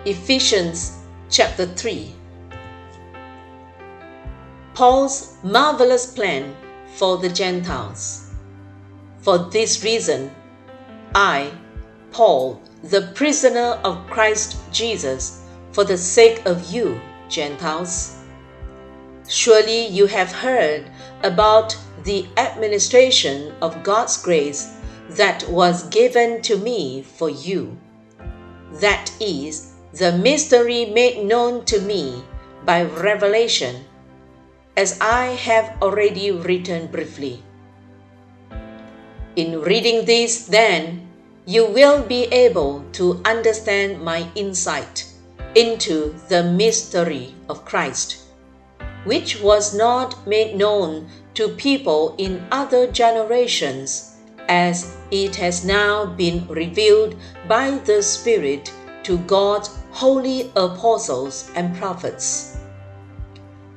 Ephesians chapter 3. Paul's marvelous plan for the Gentiles. For this reason, I, Paul, the prisoner of Christ Jesus, for the sake of you, Gentiles. Surely you have heard about the administration of God's grace that was given to me for you. That is, the mystery made known to me by revelation, as I have already written briefly. In reading this, then, you will be able to understand my insight into the mystery of Christ, which was not made known to people in other generations, as it has now been revealed by the Spirit to God's holy apostles and prophets.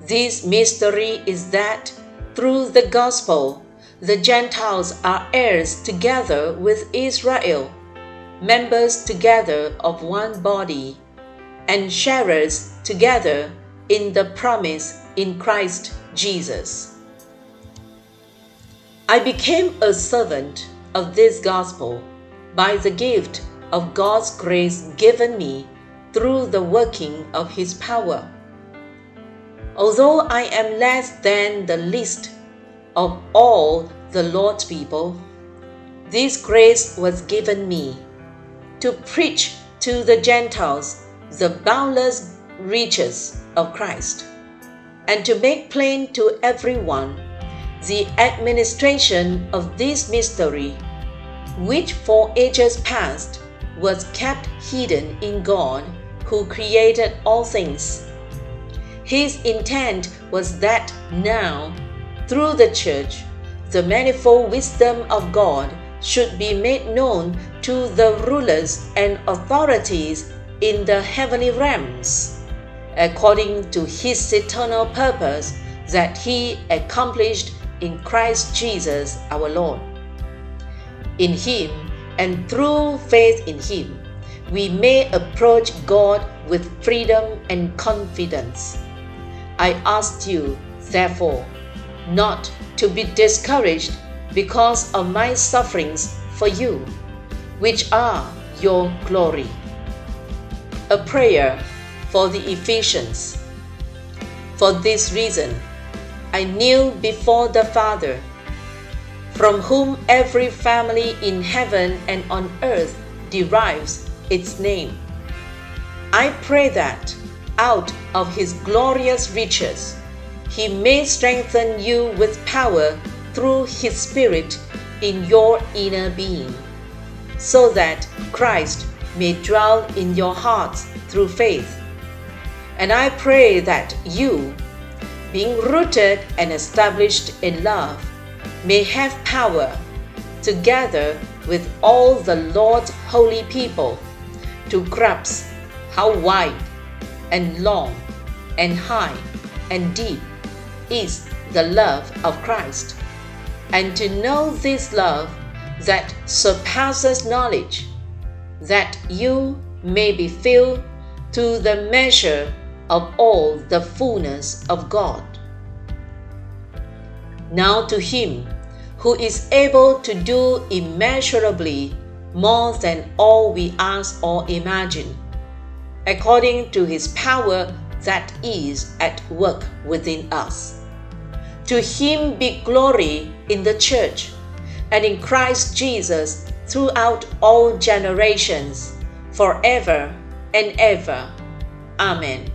This mystery is that through the gospel, the Gentiles are heirs together with Israel, members together of one body, and sharers together in the promise in Christ Jesus. I became a servant of this gospel by the gift of God's grace given me through the working of His power. Although I am less than the least of all the Lord's people, this grace was given me to preach to the Gentiles the boundless riches of Christ, and to make plain to everyone the administration of this mystery, which for ages past was kept hidden in God, who created all things. His intent was that now, through the Church, the manifold wisdom of God should be made known to the rulers and authorities in the heavenly realms, according to His eternal purpose that He accomplished in Christ Jesus our Lord. In Him, and through faith in Him, we may approach God with freedom and confidence. I ask you, therefore, not to be discouraged because of my sufferings for you, which are your glory. A prayer for the Ephesians. For this reason, I kneel before the Father, from whom every family in heaven and on earth derives its name. I pray that, out of His glorious riches, He may strengthen you with power through His Spirit in your inner being, so that Christ may dwell in your hearts through faith. And I pray that you, being rooted and established in love, may have power, together with all the Lord's holy people, to grasp how wide and long and high and deep is the love of Christ, and to know this love that surpasses knowledge, that you may be filled to the measure of all the fullness of God. Now to Him who is able to do immeasurably more than all we ask or imagine, according to His power that is at work within us. To Him be glory in the Church and in Christ Jesus throughout all generations, forever and ever. Amen.